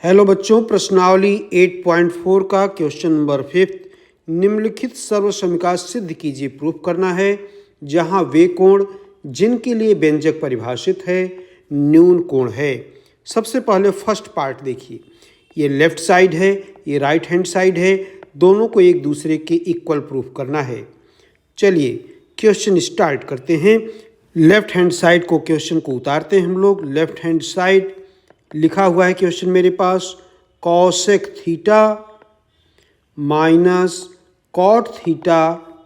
Hello बच्चों, प्रश्नावली 8.4 का क्वेश्चन नंबर 5 निम्नलिखित सर्वसमीका सिद्ध कीजिए प्रूफ करना है जहां वे कोण जिनके लिए व्यंजक परिभाषित है न्यून कोण है। सबसे पहले फर्स्ट पार्ट देखिए, ये लेफ्ट साइड है, ये राइट हैंड साइड है, दोनों को एक दूसरे के इक्वल प्रूफ करना है। चलिए क्वेश्चन स्टार्ट करते हैं। लेफ्ट हैंड साइड को क्वेश्चन को उतारते हैं हम लोग। लेफ्ट हैंड साइड लिखा हुआ है क्वेश्चन मेरे पास, cosec theta minus cot theta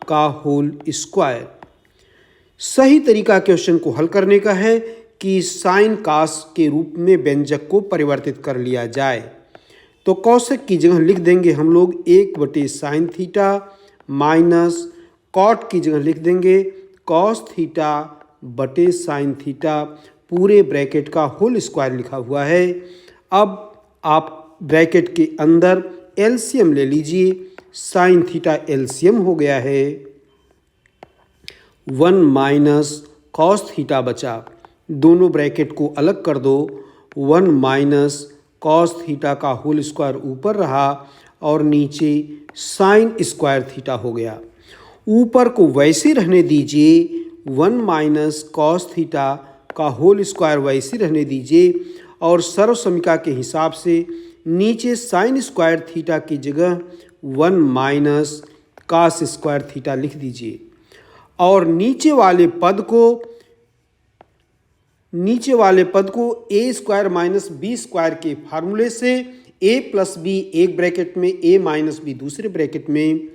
का होल स्क्वायर। सही तरीका क्वेश्चन को हल करने का है कि साइन कास के रूप में व्यंजक को परिवर्तित कर लिया जाए। तो कॉसेक की जगह लिख देंगे हम लोग 1/साइन थीटा माइनस कॉट की जगह लिख देंगे कॉस थीटा बटे साइन थीटा, पूरे ब्रैकेट का होल स्क्वायर लिखा हुआ है। अब आप ब्रैकेट के अंदर एलसीएम ले लीजिए। साइन थीटा एलसीएम हो गया है 1 माइनस कॉस थीटा बचा। दोनों ब्रैकेट को अलग कर दो। 1 माइनस कॉस थीटा का होल स्क्वायर ऊपर रहा और नीचे साइन स्क्वायर थीटा हो गया। ऊपर को वैसे रहने दीजिए, 1 माइनस कॉस थीटा का होल स्क्वायर वैसे रहने दीजिए और सर्वसमीका के हिसाब से नीचे साइन स्क्वायर थीटा की जगह 1 माइनस कास स्क्वायर थीटा लिख दीजिए और नीचे वाले पद को ए स्क्वायर माइनस बी स्क्वायर के फार्मूले से ए प्लस बी एक ब्रैकेट में, ए माइनस बी दूसरे ब्रैकेट में,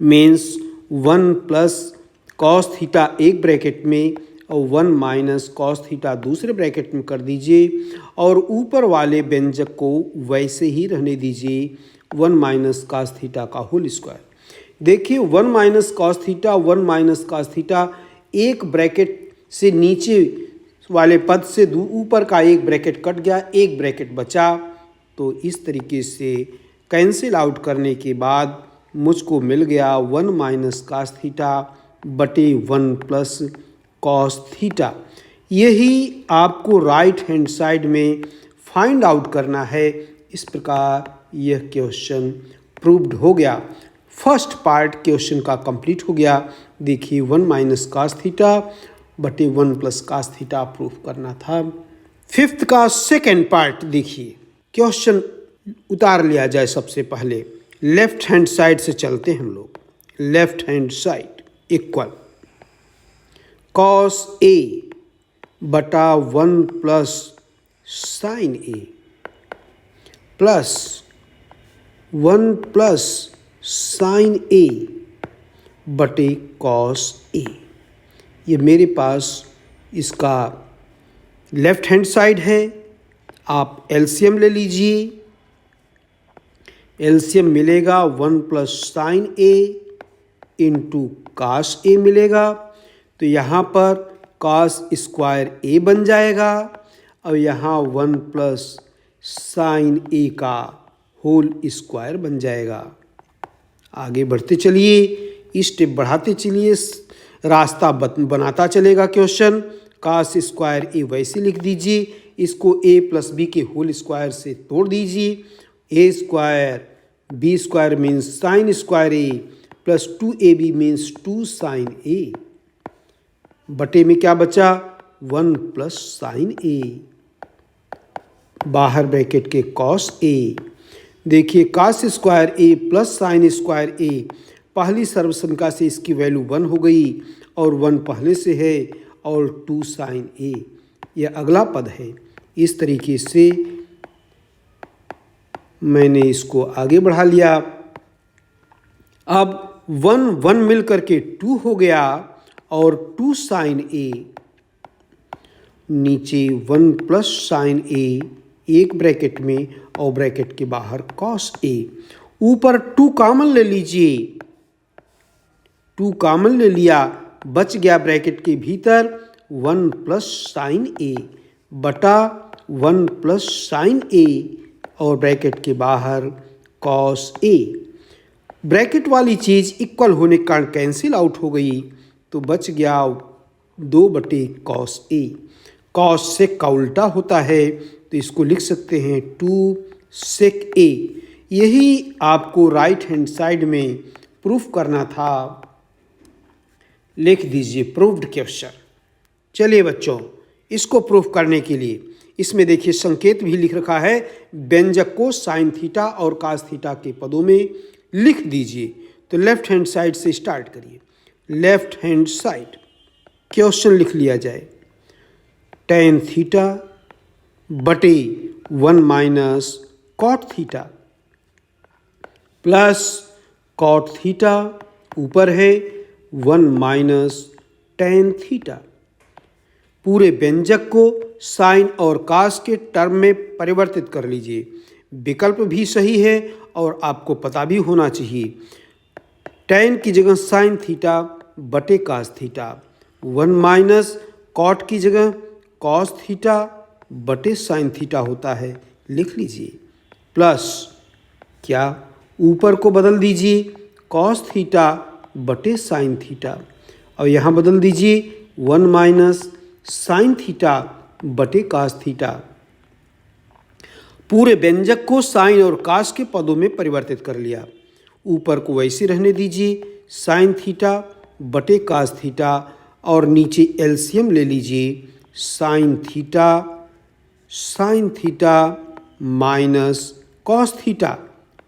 मीन्स 1 प्लस कॉस थीटा एक ब्रैकेट में और 1 माइनस कॉस थीटा दूसरे ब्रैकेट में कर दीजिए और ऊपर वाले व्यंजक को वैसे ही रहने दीजिए 1 माइनस कॉस थीटा का होल स्क्वायर। देखिए 1 minus cos theta 1 minus cos theta एक ब्रैकेट से नीचे वाले पद से ऊपर का एक ब्रैकेट कट गया, एक ब्रैकेट बचा। तो इस तरीके से कैंसिल आउट करने के बाद मुझको मिल गया 1 माइनस कॉस थीटा बटे 1 प्लस कॉस थीटा। यही आपको राइट हैंड साइड में फाइंड आउट करना है। इस प्रकार यह क्वेश्चन प्रूव्ड हो गया। फर्स्ट पार्ट क्वेश्चन का कंप्लीट हो गया। देखिए 1 माइनस कॉस थीटा बटे 1 प्लस कॉस थीटा प्रूफ करना था। फिफ्थ का सेकेंड पार्ट देखिए, क्वेश्चन उतार लिया जाए। सबसे पहले लेफ्ट हैंड साइड से चलते हैं हम लोग। Left hand side equal cos A बटा 1 plus sine A plus 1 plus sine A बटे कॉस ए। ये मेरे पास इसका लेफ्ट हैंड साइड है। आप एलसीएम ले लीजिए। एलसीएम मिलेगा 1 plus sine A into cos ए मिलेगा। तो यहाँ पर कास स्क्वायर ए बन जाएगा और यहाँ 1 प्लस साइन ए का होल स्क्वायर बन जाएगा। आगे बढ़ते चलिए, स्टेप बढ़ाते चलिए, रास्ता बनाता चलेगा क्वेश्चन। कास स्क्वायर ए वैसे लिख दीजिए, इसको ए प्लस बी के होल स्क्वायर से तोड़ दीजिए। A square B square means sine square A plus 2ab means 2 sine A बटे में क्या बचा 1 प्लस साइन ए, बाहर ब्रैकेट के कॉस ए। देखिए कास square A plus sign square ए, पहली सर्वसमीका से इसकी वैल्यू 1 हो गई और 1 पहले से है और 2 साइन ए यह अगला पद है। इस तरीके से मैंने इसको आगे बढ़ा लिया। अब 1 1 मिल करके 2 हो गया और 2 साइन ए, नीचे 1 प्लस साइन ए एक ब्रैकेट में और ब्रैकेट के बाहर कॉस ए। ऊपर 2 कॉमन ले लीजिए। 2 कॉमन ले लिया, बच गया ब्रैकेट के भीतर 1 प्लस साइन ए बटा 1 प्लस साइन ए और ब्रैकेट के बाहर कॉस ए। ब्रैकेट वाली चीज़ इक्वल होने के कारण कैंसिल आउट हो गई, तो बच गया 2 बटे कॉस ए। कॉस से का उल्टा होता है तो इसको लिख सकते हैं 2 sec a। यही आपको राइट हैंड साइड में प्रूफ करना था। लिख दीजिए प्रूव्ड क्वेश्चन। चलिए बच्चों, इसको प्रूफ करने के लिए इसमें देखिए संकेत भी लिख रखा है, व्यंजक को साइन थीटा और कास थीटा के पदों में लिख दीजिए। तो लेफ्ट हैंड साइड से स्टार्ट करिए। लेफ्ट हैंड साइड क्वेश्चन लिख लिया जाए, tan थीटा बटे 1 minus cot theta plus cot theta ऊपर है 1 माइनस tan थीटा। पूरे व्यंजक को साइन और कास के टर्म में परिवर्तित कर लीजिए। विकल्प भी सही है और आपको पता भी होना चाहिए। tan की जगह साइन थीटा बटे कास थीटा, 1 माइनस कॉट की जगह कॉस थीटा बटे साइन थीटा होता है, लिख लीजिए। प्लस क्या ऊपर को बदल दीजिए, कॉस थीटा बटे साइन थीटा, और यहाँ बदल दीजिए 1 माइनस साइन थीटा बटे कास थीटा। पूरे व्यंजक को साइन और कास के पदों में परिवर्तित कर लिया। ऊपर को वैसे रहने दीजिए, साइन थीटा बटे कास थीटा, और नीचे एलसीएम ले लीजिए, sine theta minus cos theta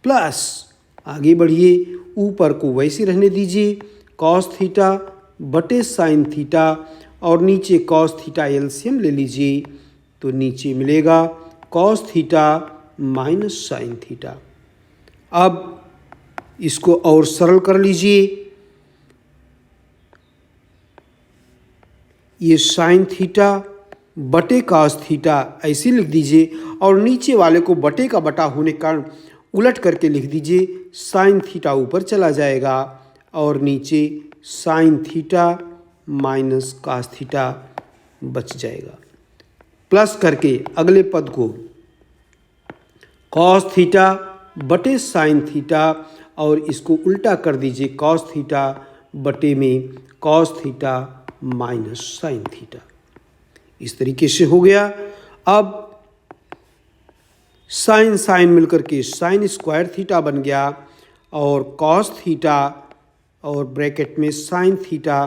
plus, आगे बढ़िए, ऊपर को वैसे रहने दीजिए, कॉस थीटा बटे साइन थीटा, और नीचे कॉस थीटा एलसीएम ले लीजिए, तो नीचे मिलेगा cos theta minus sine theta. अब इसको और सरल कर लीजिए, ये साइन थीटा बटे कास थीटा ऐसे लिख दीजिए, और नीचे वाले को बटे का बटा होने के कारण उलट करके लिख दीजिए, साइन थीटा ऊपर चला जाएगा और नीचे sine theta minus cos theta बच जाएगा। प्लस करके अगले पद को कॉस थीटा बटे साइन थीटा, और इसको उल्टा कर दीजिए, कॉस थीटा बटे में cos theta minus sine theta. इस तरीके से हो गया। अब साइन साइन मिलकर के साइन स्क्वायर थीटा बन गया, और कॉस थीटा और ब्रैकेट में sine theta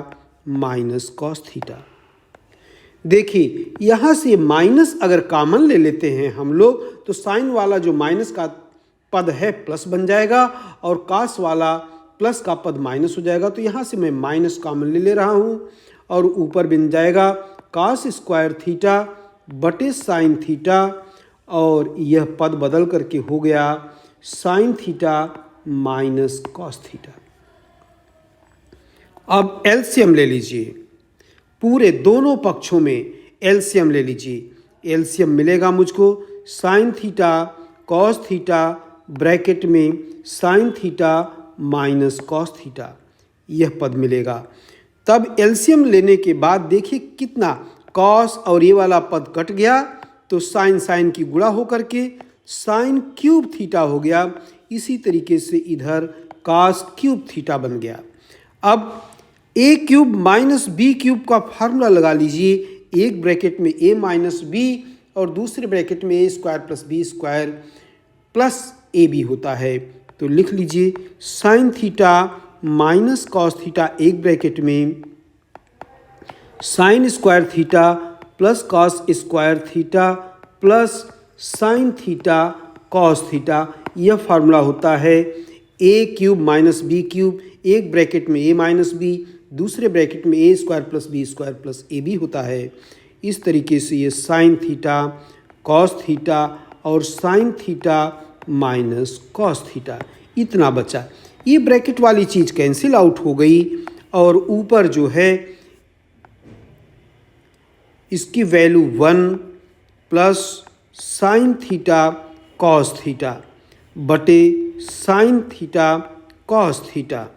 minus cos theta. देखिए यहाँ से माइनस अगर कॉमन ले लेते हैं हम लोग, तो साइन वाला जो माइनस का पद है प्लस बन जाएगा, और कास वाला प्लस का पद माइनस हो जाएगा। तो यहाँ से मैं माइनस कॉमन ले रहा हूँ, और ऊपर बन जाएगा कास स्क्वायर थीटा बटे साइन थीटा, और यह पद बदल करके हो गया sign theta minus cos theta. अब एलसीएम ले लीजिए, पूरे दोनों पक्षों में एलसीएम ले लीजिए। एलसीएम मिलेगा मुझको sine theta cos theta bracket में sine theta minus cos theta, यह पद मिलेगा। तब एलसीएम लेने के बाद देखिए कितना, कॉस और ये वाला पद कट गया, तो साइन साइन की गुणा होकर के साइन क्यूब थीटा हो गया। इसी तरीके से इधर कास क्यूब थीटा बन गया। अब ए क्यूब माइनस बी क्यूब का फार्मूला लगा लीजिए, एक ब्रैकेट में ए माइनस बी और दूसरे ब्रैकेट में A square plus B square plus A B होता है। तो लिख लीजिए sine theta minus cos theta, एक ब्रैकेट में sine square theta plus cos square theta plus sine theta cos theta. यह फार्मूला होता है A cube minus B cube, एक ब्रैकेट में ए माइनस बी, दूसरे ब्रैकेट में A square plus B square plus A B होता है। इस तरीके से ये साइन थीटा कॉस थीटा और sign theta minus cos theta इतना बचा। ये ब्रैकेट वाली चीज़ कैंसिल आउट हो गई, और ऊपर जो है इसकी value 1 plus sine theta cos theta बटे साइन थीटा कॉस थीटा।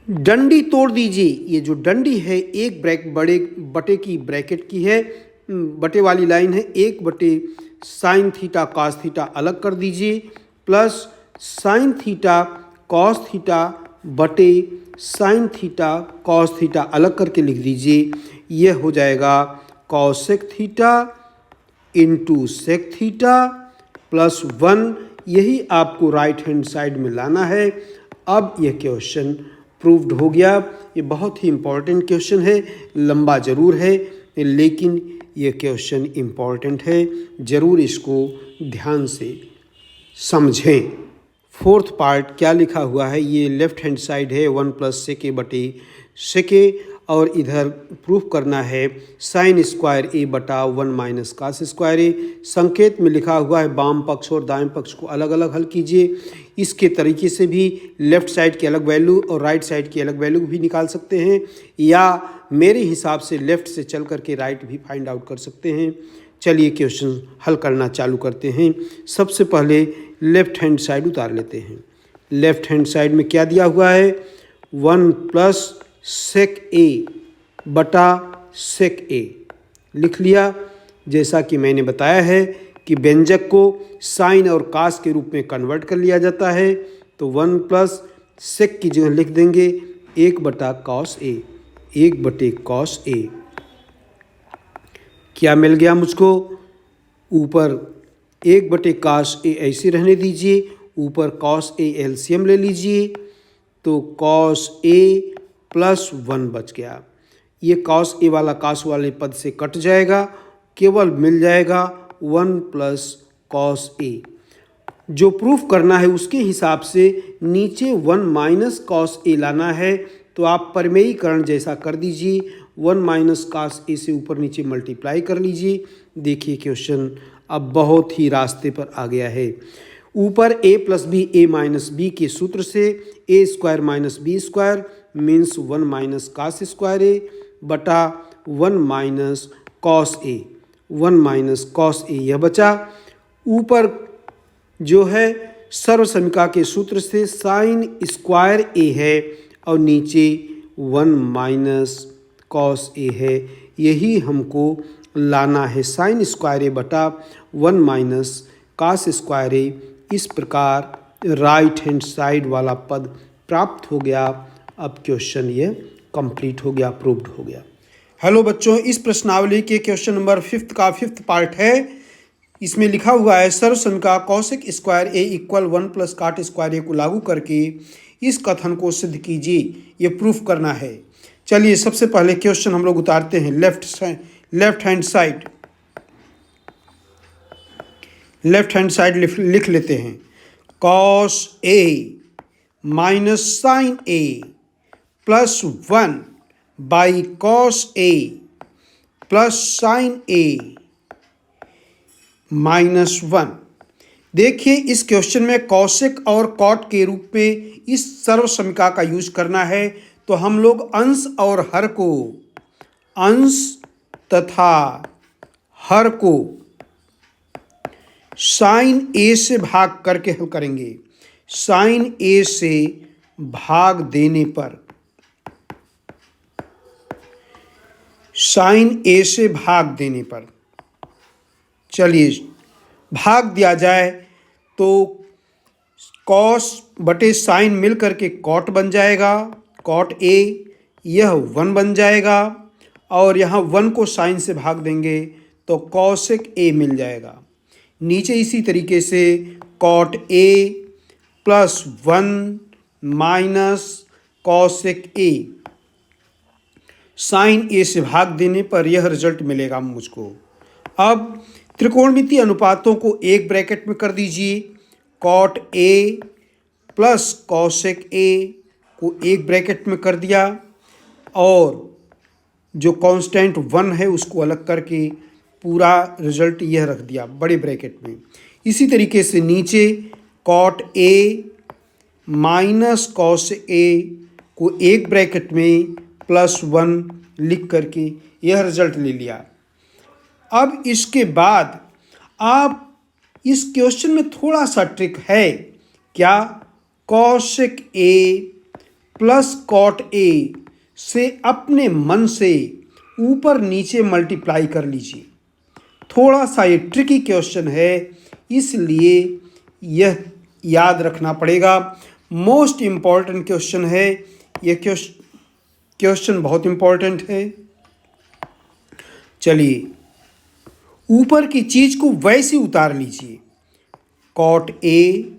डंडी तोड़ दीजिए, ये जो डंडी है एक बड़े बटे की ब्रैकेट की है, बटे वाली लाइन है, एक बटे साइन थीटा कॉस थीटा अलग कर दीजिए plus sine theta cos theta बटे साइन थीटा कॉस थीटा अलग करके लिख दीजिए। यह हो जाएगा cosec theta into sec theta plus 1, यही आपको राइट हैंड साइड में लाना है। अब यह क्वेश्चन प्रूव्ड हो गया। ये बहुत ही इम्पॉर्टेंट क्वेश्चन है, लंबा ज़रूर है लेकिन ये क्वेश्चन इम्पॉर्टेंट है, ज़रूर इसको ध्यान से समझें। फोर्थ पार्ट क्या लिखा हुआ है, ये लेफ्ट हैंड साइड है 1 प्लस सेके बटे सेके और इधर प्रूफ करना है साइन स्क्वायर ए बटा 1 माइनस कास स्क्वायर ए। संकेत में लिखा हुआ है बाम पक्ष और दाएं पक्ष को अलग अलग हल कीजिए। इसके तरीके से भी लेफ़्ट साइड की अलग वैल्यू और राइट साइड की अलग वैल्यू भी निकाल सकते हैं, या मेरे हिसाब से लेफ़्ट से चल करके राइट भी फाइंड आउट कर सकते हैं। चलिए क्वेश्चन हल करना चालू करते हैं। सबसे पहले लेफ़्ट हैंड साइड उतार लेते हैं। लेफ़्ट हैंड साइड में क्या दिया हुआ है, 1 प्लस सेक ए बटा सेक ए लिख लिया। जैसा कि मैंने बताया है कि व्यंजक को साइन और कास के रूप में कन्वर्ट कर लिया जाता है, तो 1 प्लस सेक की जगह लिख देंगे 1 बटा कॉस ए, 1 बटे कॉस ए। क्या मिल गया मुझको, ऊपर 1 बटे कॉस ए ऐसे रहने दीजिए, ऊपर कॉस ए एलसीएम ले लीजिए, तो कॉस ए प्लस 1 बच गया। ये कॉस ए वाला कॉस वाले पद से कट जाएगा, केवल मिल जाएगा 1 प्लस कॉस ए। जो प्रूफ करना है उसके हिसाब से नीचे 1 माइनस कॉस ए लाना है, तो आप परिमेयीकरण जैसा कर दीजिए, 1 माइनस कॉस ए से ऊपर नीचे मल्टीप्लाई कर लीजिए। देखिए क्वेश्चन अब बहुत ही रास्ते पर आ गया है। ऊपर a plus B A minus B के सूत्र से A square minus B square means 1 minus cos square A बटा 1 minus cos A, 1 minus cos A यह बचा। ऊपर जो है सर्वसमीका के सूत्र से साइन स्क्वायर ए है और नीचे 1 माइनस कॉस ए है, यही हमको लाना है साइन स्क्वायर ए बटा 1 माइनस कास स्क्वायर ए। इस प्रकार राइट हैंड साइड वाला पद प्राप्त हो गया। अब क्वेश्चन ये कंप्लीट हो गया, प्रूव्ड हो गया। हेलो बच्चों, इस प्रश्नावली के क्वेश्चन नंबर 5 का 5th पार्ट है। इसमें लिखा हुआ है सर्वसमीका cosec square A equal 1 plus काट स्क्वायर ए को लागू करके इस कथन को सिद्ध कीजिए, ये प्रूफ करना है। चलिए सबसे पहले क्वेश्चन हम लोग उतारते हैं लेफ्ट हैंड साइड लिख लेते हैं। Cos A minus sine A plus 1 by cos A plus sine A minus 1। देखिए इस क्वेश्चन में कॉसेक और कॉट के रूप में इस सर्वसमीका का यूज करना है, तो हम लोग अंश और हर को, अंश तथा हर को साइन ए से भाग करके हल करेंगे। साइन ए से भाग देने पर, साइन ए से भाग देने पर, चलिए भाग दिया जाए तो कॉस बटे साइन मिल करके कॉट बन जाएगा, कॉट ए, यह 1 बन जाएगा और यहाँ 1 को साइन से भाग देंगे तो कॉसेक ए मिल जाएगा। नीचे इसी तरीके से cot A plus 1 minus cosec A, sine A से भाग देने पर यह रिजल्ट मिलेगा मुझको। अब त्रिकोणमितीय अनुपातों को एक ब्रैकेट में कर दीजिए। Cot A plus cosec A को एक ब्रैकेट में कर दिया और जो कांस्टेंट 1 है उसको अलग करके पूरा रिजल्ट यह रख दिया बड़े ब्रैकेट में। इसी तरीके से नीचे कॉट ए माइनस कॉस ए को एक ब्रैकेट में प्लस 1 लिख करके यह रिजल्ट ले लिया। अब इसके बाद आप इस क्वेश्चन में थोड़ा सा ट्रिक है, क्या, cosec A plus cot A से अपने मन से ऊपर नीचे मल्टीप्लाई कर लीजिए। थोड़ा सा ये ट्रिकी क्वेश्चन है, इसलिए यह याद रखना पड़ेगा। मोस्ट इम्पॉर्टेंट क्वेश्चन है ये, क्वेश्चन बहुत इम्पॉर्टेंट है। चलिए ऊपर की चीज़ को वैसे उतार लीजिए, कॉट ए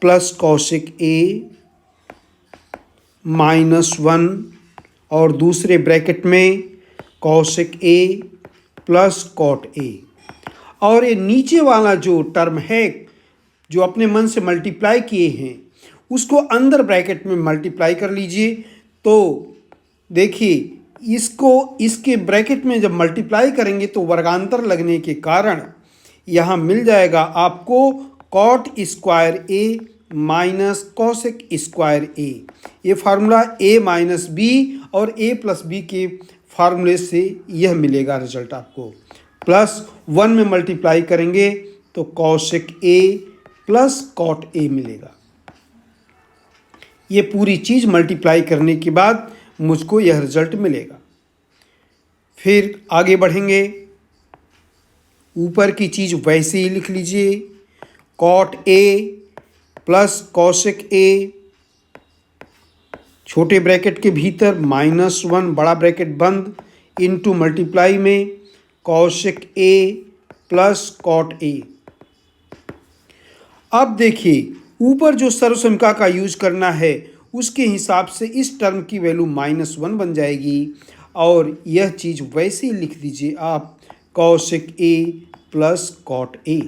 प्लस कौशिक ए -1 और दूसरे ब्रैकेट में कौशिक ए प्लस कॉट ए। और ये नीचे वाला जो टर्म है जो अपने मन से मल्टीप्लाई किए हैं उसको अंदर ब्रैकेट में मल्टीप्लाई कर लीजिए। तो देखिए इसको इसके ब्रैकेट में जब मल्टीप्लाई करेंगे तो वर्गांतर लगने के कारण यहाँ मिल जाएगा आपको कॉट स्क्वायर ए माइनस कॉसेक स्क्वायर ए। ये फार्मूला ए माइनस बी और ए प्लस बी के फार्मूले से यह मिलेगा रिजल्ट आपको। +1 में मल्टीप्लाई करेंगे तो cosec A plus cot A मिलेगा। ये पूरी चीज़ मल्टीप्लाई करने के बाद मुझको यह रिजल्ट मिलेगा। फिर आगे बढ़ेंगे, ऊपर की चीज़ वैसे ही लिख लीजिए, कॉट ए प्लस कौशिक ए छोटे ब्रैकेट के भीतर -1 बड़ा ब्रैकेट बंद इनटू मल्टीप्लाई में कौशिक ए प्लस कॉट ए। अब देखिए ऊपर जो सर्वसमीका का यूज करना है उसके हिसाब से इस टर्म की वैल्यू -1 बन जाएगी और यह चीज़ वैसे ही लिख दीजिए आप, कौशिक ए प्लस कॉट ए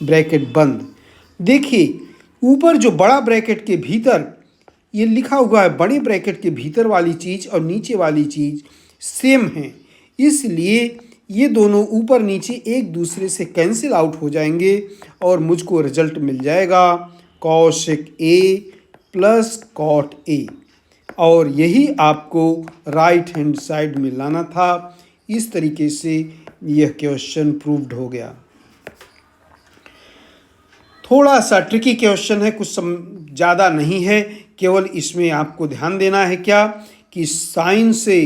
ब्रैकेट बंद। देखिए ऊपर जो बड़ा ब्रैकेट के भीतर ये लिखा हुआ है, बड़े ब्रैकेट के भीतर वाली चीज़ और नीचे वाली चीज़ सेम है, इसलिए ये दोनों ऊपर नीचे एक दूसरे से कैंसिल आउट हो जाएंगे और मुझको रिजल्ट मिल जाएगा कौशिक ए प्लस कॉट ए। और यही आपको राइट हैंड साइड में लाना था। इस तरीके से यह क्वेश्चन प्रूव्ड हो गया। थोड़ा सा ट्रिकी क्वेश्चन है, कुछ ज़्यादा नहीं है, केवल इसमें आपको ध्यान देना है क्या कि साइन से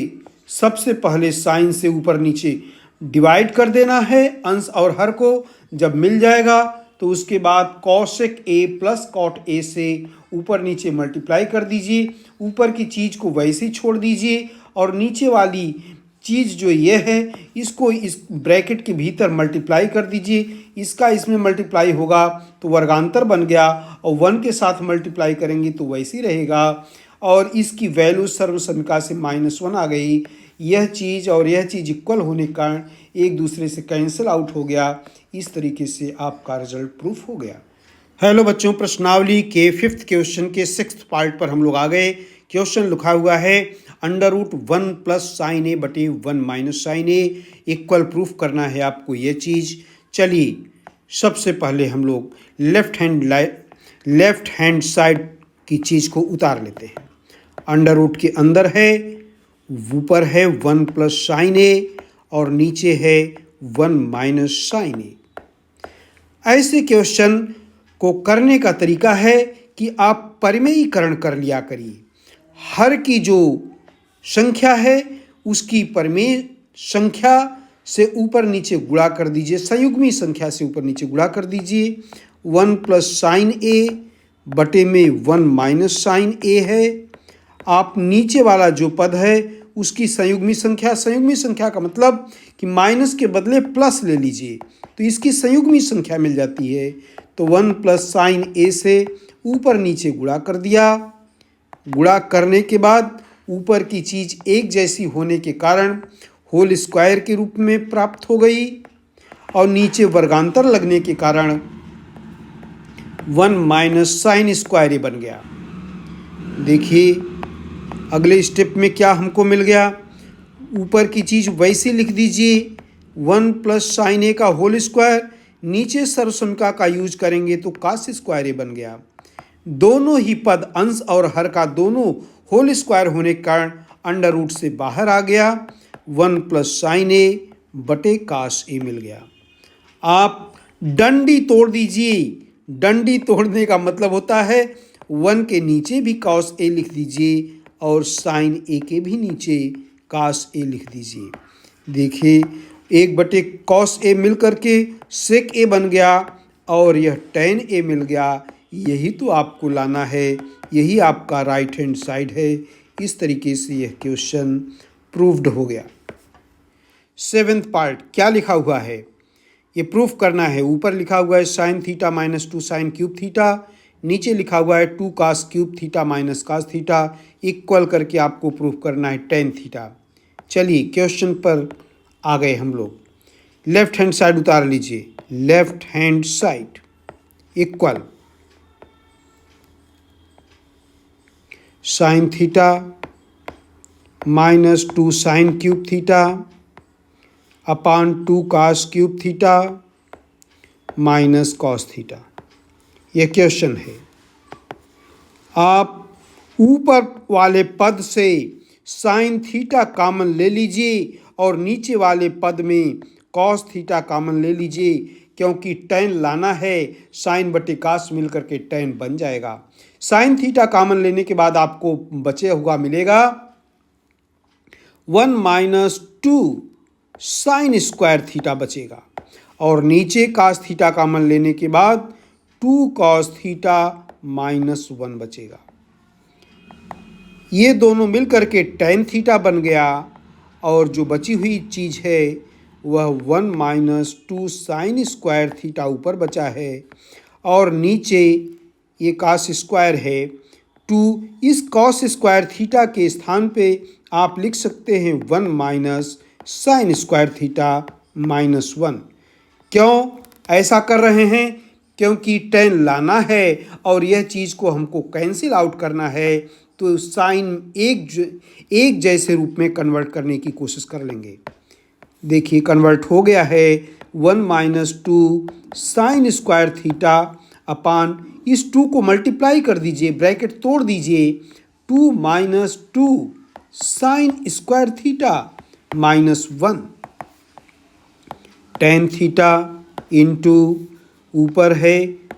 सबसे पहले साइन से ऊपर नीचे डिवाइड कर देना है अंश और हर को। जब मिल जाएगा तो उसके बाद कौशिक ए प्लस कॉट ए से ऊपर नीचे मल्टीप्लाई कर दीजिए। ऊपर की चीज़ को वैसे ही छोड़ दीजिए और नीचे वाली चीज़ जो ये है इसको इस ब्रैकेट के भीतर मल्टीप्लाई कर दीजिए। इसका इसमें मल्टीप्लाई होगा तो वर्गांतर बन गया और 1 के साथ मल्टीप्लाई करेंगे तो वैसे ही रहेगा और इसकी वैल्यू सर्वसमीका से -1 आ गई। यह चीज़ और यह चीज़ इक्वल होने के कारण एक दूसरे से कैंसिल आउट हो गया। इस तरीके से आपका रिजल्ट प्रूफ हो गया। हेलो बच्चों, प्रश्नावली के 5th क्वेश्चन के 6th पार्ट पर हम लोग आ गए। क्वेश्चन लिखा हुआ है √1 + sin a / 1 - sin a equal proof करना है आपको ये चीज़। चलिए सबसे पहले हम लोग लेफ्ट हैंड साइड की चीज़ को उतार लेते हैं। अंडर के अंदर है, ऊपर है 1 + sin a और नीचे है 1 - sin a। ऐसे क्वेश्चन को करने का तरीका है कि आप परिमेयीकरण कर लिया करिए। हर की जो संख्या है उसकी परिमेय संख्या से ऊपर नीचे गुणा कर दीजिए, संयुग्मी संख्या से ऊपर नीचे गुणा कर दीजिए। 1 + sin a बटे में 1 - sin a है। आप नीचे वाला जो पद है उसकी संयुग्मी संख्या का मतलब कि माइनस के बदले प्लस ले लीजिए तो इसकी संयुग्मी संख्या मिल जाती है। तो 1 + sin a से ऊपर नीचे गुणा कर दिया। गुणा करने के बाद ऊपर की चीज़ एक जैसी होने के कारण होल स्क्वायर के रूप में प्राप्त हो गई और नीचे वर्गांतर लगने के कारण 1 - sin स्क्वायर बन गया। देखिए अगले स्टेप में क्या हमको मिल गया, ऊपर की चीज़ वैसे लिख दीजिए 1 + sin a का होल स्क्वायर, नीचे सर्वसमीका का यूज करेंगे तो cos स्क्वायर बन गया। दोनों ही पद अंश और हर का दोनों होल स्क्वायर होने के कारण अंडर से बाहर आ गया। 1 + sin a बटे cos a मिल गया। आप डंडी तोड़ दीजिए। डंडी तोड़ने का मतलब होता है 1 के नीचे भी cos a लिख दीजिए और sin a के भी नीचे cos a लिख दीजिए। देखिए 1 बटे cos a मिल करके sec a बन गया और यह tan a मिल गया। यही तो आपको लाना है, यही आपका राइट हैंड साइड है। इस तरीके से यह क्वेश्चन प्रूव्ड हो गया। सेवेंथ पार्ट क्या लिखा हुआ है ये प्रूफ करना है। ऊपर लिखा हुआ है sine theta minus 2 sine cube theta, नीचे लिखा हुआ है 2 cos cube theta minus cos theta, equal करके आपको प्रूफ करना है टेन थीटा। चलिए क्वेश्चन पर आ गए हम लोग। लेफ्ट हैंड साइड उतार लीजिए, left hand side equal sine theta minus 2 sine cube theta upon 2 cos cube theta minus cos theta. यह क्वेश्चन है। आप ऊपर वाले पद से साइन थीटा कॉमन ले लीजिए और नीचे वाले पद में कॉस थीटा कॉमन ले लीजिए, क्योंकि टेन लाना है, साइन बटे कास मिलकर के टेन बन जाएगा। साइन थीटा कॉमन लेने के बाद आपको बचे हुआ मिलेगा 1 माइनस 2 साइन स्क्वायर थीटा बचेगा, और नीचे कास थीटा कॉमन लेने के बाद 2 कॉस थीटा माइनस 1 बचेगा। ये दोनों मिलकर के टेन थीटा बन गया, और जो बची हुई चीज़ है वह 1 माइनस 2 साइन स्क्वायर थीटा ऊपर बचा है, और नीचे ये कास स्क्वायर है 2। इस कॉस स्क्वायर थीटा के स्थान पे आप लिख सकते हैं 1 minus sign square theta minus 1। क्यों ऐसा कर रहे हैं? क्योंकि टेन लाना है और यह चीज़ को हमको कैंसिल आउट करना है, तो साइन एक जैसे रूप में कन्वर्ट करने की कोशिश कर लेंगे। देखिए कन्वर्ट हो गया है 1 minus 2 sign square theta upon इस 2 को मल्टीप्लाई कर दीजिए, ब्रैकेट तोड़ दीजिए, 2 minus 2 sign square theta minus 1 tan theta into ऊपर है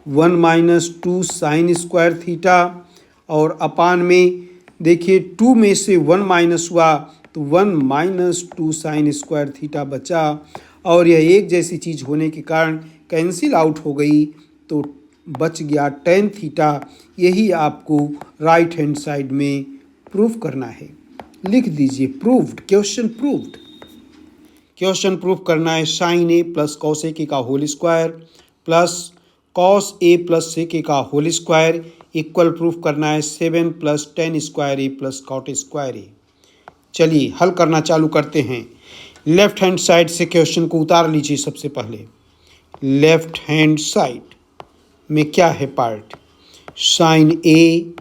1 माइनस 2 साइन स्क्वायर थीटा, और अपान में देखिए 2 में से 1 माइनस हुआ तो 1 माइनस 2 साइन स्क्वायर थीटा बचा, और यह एक जैसी चीज़ होने के कारण कैंसिल आउट हो गई, तो बच गया टेन थीटा। यही आपको राइट हैंड साइड में प्रूफ करना है। लिख दीजिए proved, question proved. Question proof करना है साइन ए प्लस कॉस ए का whole square plus cos A plus सेक का होल स्क्वायर इक्वल प्रूफ करना है 7 plus ten square A plus cot square ए। चलिए हल करना चालू करते हैं। लेफ्ट हैंड साइड से क्वेश्चन को उतार लीजिए। सबसे पहले लेफ्ट हैंड साइड में क्या है part, sine A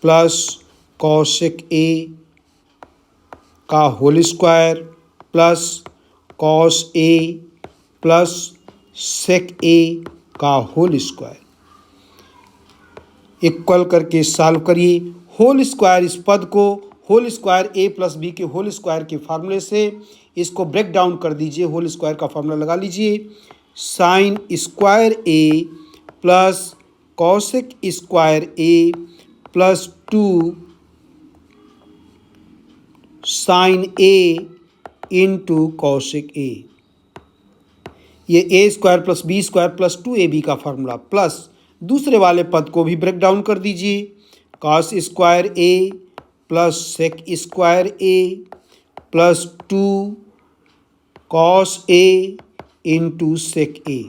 plus cosec A का whole square plus cos A plus sec A का होल स्क्वायर इक्वल करके सॉल्व करिए। होल स्क्वायर इस पद को whole square A plus B के होल स्क्वायर के फार्मूले से इसको ब्रेक डाउन कर दीजिए। होल स्क्वायर का फार्मूला लगा लीजिए, sine square A plus cosec square A plus 2 sine A into cosec A. ये A square plus B square plus 2ab का फार्मूला, प्लस दूसरे वाले पद को भी ब्रेक डाउन कर दीजिए, cos square A plus sec square A plus 2 cos A into sec A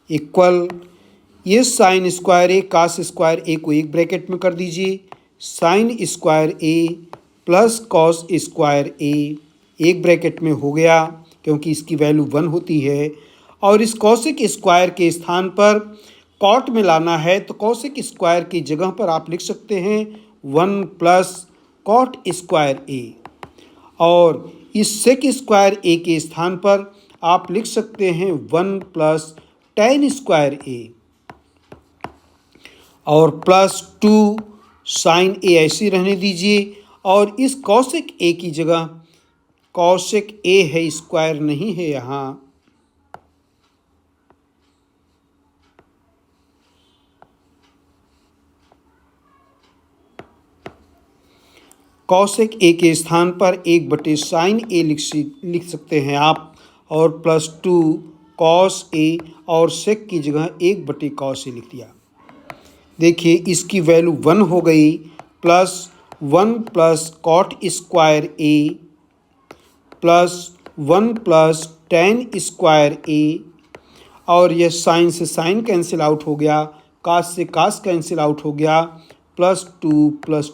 equal ये साइन स्क्वायर ए कास स्क्वायर ए को एक ब्रैकेट में कर दीजिए, sign square A plus cos square ए एक ब्रैकेट में हो गया, क्योंकि इसकी वैल्यू 1 होती है, और इस कॉसेक स्क्वायर के स्थान पर कॉट में लाना है, तो कॉसेक स्क्वायर की जगह पर आप लिख सकते हैं 1 प्लस कॉट स्क्वायर ए, और इस सेक स्क्वायर ए के स्थान पर आप लिख सकते हैं 1 प्लस टेन स्क्वायर ए, और प्लस 2 साइन ए ऐसे रहने दीजिए, और इस कॉसेक ए की जगह कॉसेक ए है, स्क्वायर नहीं है यहाँ, कॉसेक ए के स्थान पर 1 साइन ए लिख सकते हैं आप, और प्लस 2 कॉस ए, और सेक की जगह 1 कॉस ए लिख दिया। देखिए इसकी वैल्यू 1 हो गई, plus 1 plus cot square A plus 1 plus ten square ए, और यह साइन से साइन कैंसिल आउट हो गया, कास से कास कैंसिल आउट हो गया, प्लस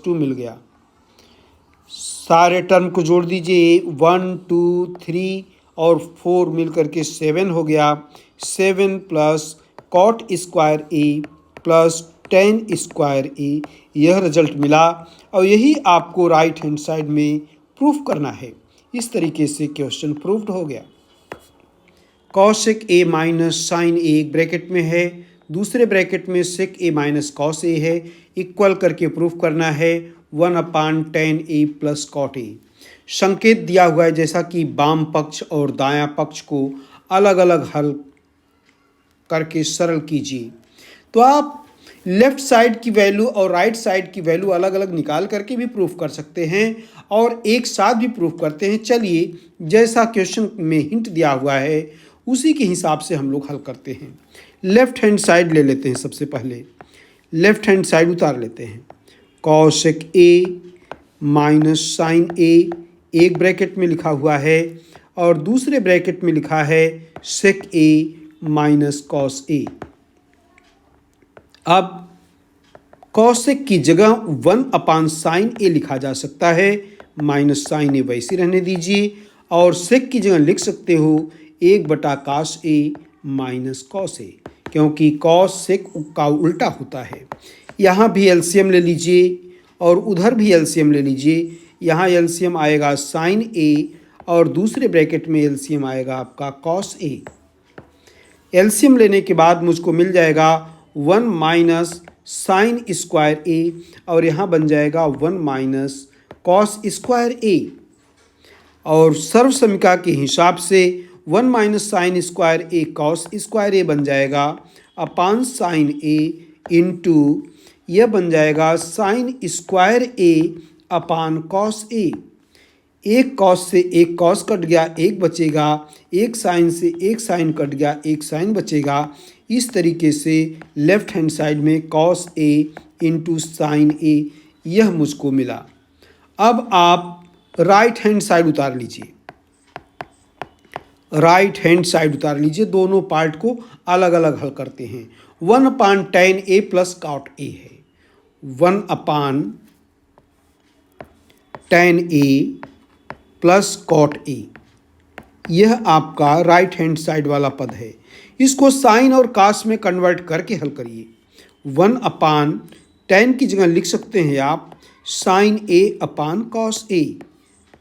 टू मिल गया। सारे टर्म को जोड़ दीजिए, 1 2 3 और 4 मिल करके 7 हो गया। 7 plus cot square A plus ten square ए, यह रिजल्ट मिला और यही आपको राइट हैंड साइड में प्रूफ करना है। इस तरीके से क्वेश्चन प्रूव्ड हो गया। कॉसेक ए माइनस साइन ए एक ब्रैकेट में है, दूसरे ब्रैकेट में सेक ए माइनस कॉस ए है, इक्वल करके प्रूफ करना है 1/tan ए प्लस कॉट ए। संकेत दिया हुआ है जैसा कि बाम पक्ष और दायां पक्ष को अलग अलग हल करके सरल कीजिए। तो आप लेफ्ट साइड की वैल्यू और राइट साइड की वैल्यू अलग अलग निकाल करके भी प्रूफ कर सकते हैं और एक साथ भी प्रूफ करते हैं। चलिए, जैसा क्वेश्चन में हिंट दिया हुआ है उसी के हिसाब से हम लोग हल करते हैं। लेफ्ट हैंड साइड ले लेते हैं। सबसे पहले लेफ्ट हैंड साइड उतार लेते हैं। कॉसेक ए माइनस साइन ए एक ब्रैकेट में लिखा हुआ है और दूसरे ब्रैकेट में लिखा है सेक ए माइनस कॉस ए। अब कॉसेक की जगह 1/sin ए लिखा जा सकता है, माइनस साइन ए वैसे रहने दीजिए, और सेक की जगह लिख सकते हो 1/cos ए माइनस कॉस ए, क्योंकि कॉस सेक का उल्टा होता है। यहाँ भी एलसीएम ले लीजिए और उधर भी एलसीएम ले लीजिए। यहाँ एलसीएम आएगा साइन ए और दूसरे ब्रैकेट में एलसीएम आएगा आपका कॉस ए। एलसीएम लेने के बाद मुझको मिल जाएगा 1 माइनस साइन स्क्वायर ए और यहाँ बन जाएगा 1 माइनस कॉस स्क्वायर ए, और सर्व समीकरण के हिसाब से 1 माइनस साइन स्क्वायर ए कॉस स्क्वायर ए बन जाएगा अपान साइन ए इंटू यह बन जाएगा sign square A upon cos A. एक कॉस से एक कॉस कट गया, एक बचेगा, एक साइन से एक साइन कट गया, एक साइन बचेगा। इस तरीके से लेफ्ट हैंड साइड में कॉस ए इंटू साइन ए यह मुझको मिला। अब आप राइट हैंड साइड उतार लीजिए। राइट हैंड साइड उतार लीजिए, दोनों पार्ट को अलग अलग हल करते हैं। 1/tan ए प्लस कॉट ए है, 1/tan ए प्लस कॉट ए, यह आपका राइट हैंड साइड वाला पद है। इसको साइन और कास में कन्वर्ट करके हल करिए। 1/tan की जगह लिख सकते हैं आप sign A upon cos A,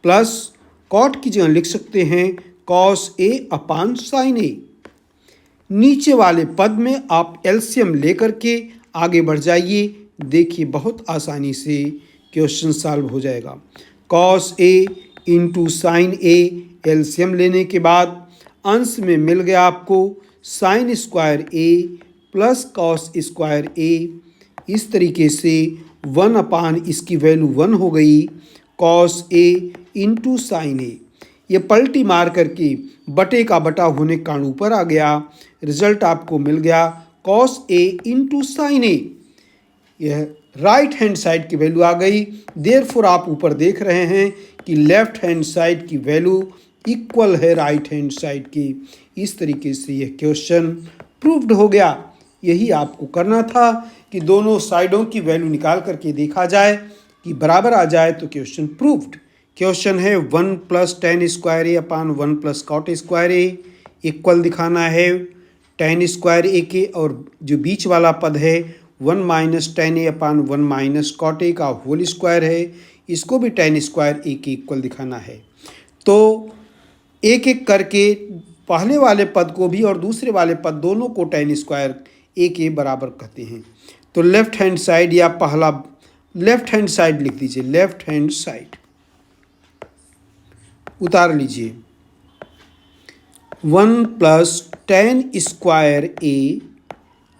plus cot की जगह लिख सकते हैं कॉस ए अपान साइन ए। नीचे वाले पद में आप एलसीएम लेकर के आगे बढ़ जाइए। देखिए, बहुत आसानी से क्वेश्चन सॉल्व हो जाएगा। Cos A into sine A, LCM लेने के बाद अंश में मिल गया आपको sign square A plus cos square ए। इस तरीके से 1/, इसकी वैल्यू 1 हो गई, कॉस ए इंटू साइन ए। ये पलटी मार करके बटे का बटा होने के कारण ऊपर आ गया। रिजल्ट आपको मिल गया कॉस ए इंटू साइन ए। यह राइट हैंड साइड की वैल्यू आ गई। देयरफॉर आप ऊपर देख रहे हैं कि लेफ्ट हैंड साइड की वैल्यू इक्वल है राइट हैंड साइड की। इस तरीके से यह क्वेश्चन प्रूव्ड हो गया। यही आपको करना था कि दोनों साइडों की वैल्यू निकाल करके देखा जाए कि बराबर आ जाए तो क्वेश्चन प्रूव्ड। क्वेश्चन है 1/tan square A upon 1 cot square A equal दिखाना है tan स्क्वायर ए के, और जो बीच वाला पद है 1 - tan A upon 1 - cot A का होल स्क्वायर है, इसको भी tan स्क्वायर ए के इक्वल दिखाना है। तो एक एक करके पहले वाले पद को भी और दूसरे वाले पद दोनों को tan स्क्वायर ए के बराबर कहते हैं। तो लेफ्ट हैंड साइड या पहला लेफ्ट हैंड साइड लिख दीजिए। लेफ्ट हैंड साइड उतार लीजिए। 1 + tan स्क्वायर ए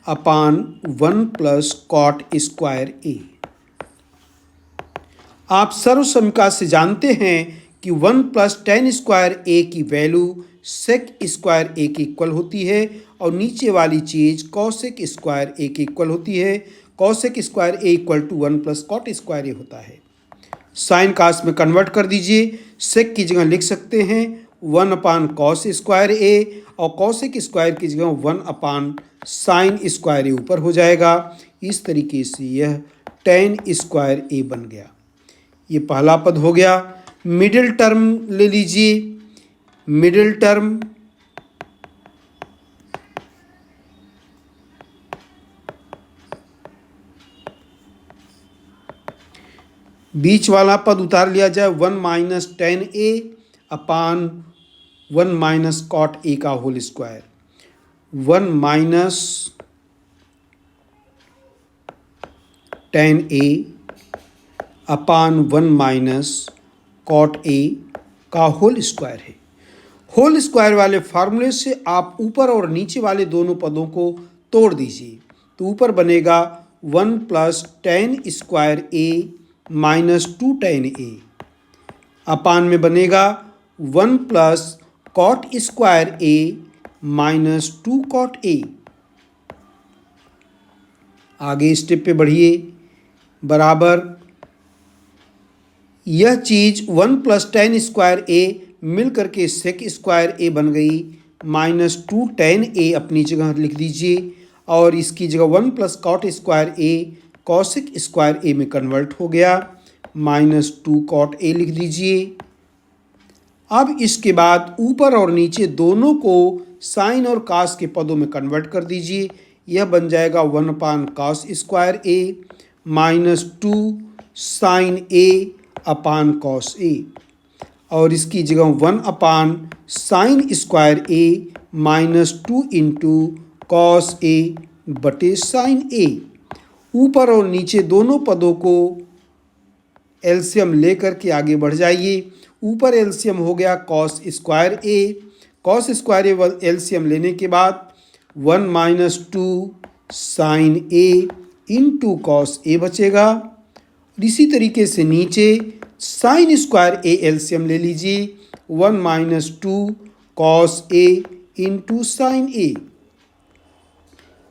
अपान 1 + कॉट स्क्वायर ए। आप सर्व समीकरण से जानते हैं कि 1 + tan स्क्वायर ए की वैल्यू सेक स्क्वायर ए के इक्वल होती है और नीचे वाली चीज़ कॉसेक स्क्वायर ए के इक्वल होती है। Cosec square A equal to 1 + cot square A होता है। साइन कास में कन्वर्ट कर दीजिए। सेक की जगह लिख सकते हैं 1/cos² और cosec² की जगह 1/sin² ऊपर हो जाएगा। इस तरीके से यह tan² बन गया। ये पहला पद हो गया। मिडिल टर्म ले लीजिए। मिडिल टर्म बीच वाला पद उतार लिया जाए 1 - tan A upon 1 - cot A का whole square. 1 - tan A upon 1 - cot A का होल स्क्वायर है। होल स्क्वायर वाले फार्मूले से आप ऊपर और नीचे वाले दोनों पदों को तोड़ दीजिए। तो ऊपर बनेगा 1 + tan² A - 2 tan A अपान में बनेगा 1 + cot² A - 2 cot A। आगे स्टेप पे बढ़िए। बराबर यह चीज़ 1 + tan² A मिल करके sec² A बन गई। -2 tan A अपनी जगह लिख दीजिए और इसकी जगह 1 + cot² A cosec² A में कन्वर्ट हो गया। -2 cot A लिख दीजिए। अब इसके बाद ऊपर और नीचे दोनों को साइन और कास के पदों में कन्वर्ट कर दीजिए। यह बन जाएगा 1/cos² A -2 sin A upon cos A और इसकी जगह 1/sin² A -2 × cos A बटे sin A। ऊपर और नीचे दोनों पदों को एलसीएम लेकर के आगे बढ़ जाइए। ऊपर एलसीएम हो गया cos² A। cos² A LCM लेने के बाद 1 - 2 sin A × cos A बचेगा। इसी तरीके से नीचे sin² A एलसीएम ले लीजिए। 1 - 2 cos A × sin A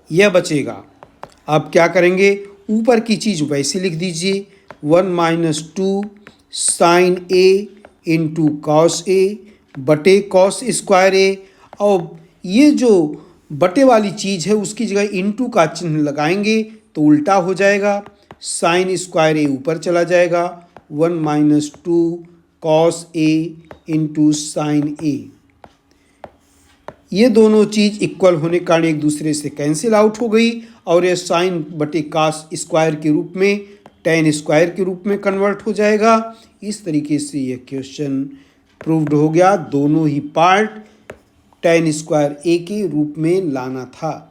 यह बचेगा। अब क्या करेंगे, ऊपर की चीज़ वैसे लिख दीजिए। 1 - 2 sin A × cos A बटे cos² A और ये जो बटे वाली चीज़ है उसकी जगह इंटू का चिन्ह लगाएंगे तो उल्टा हो जाएगा। sin² A ऊपर चला जाएगा। 1 - 2 cos A × sin A। ये दोनों चीज़ इक्वल होने के कारण एक दूसरे से कैंसिल आउट हो गई और ये साइन बटे cos² के रूप में tan² के रूप में कन्वर्ट हो जाएगा। इस तरीके से यह क्वेश्चन प्रूव्ड हो गया। दोनों ही पार्ट tan² A के रूप में लाना था।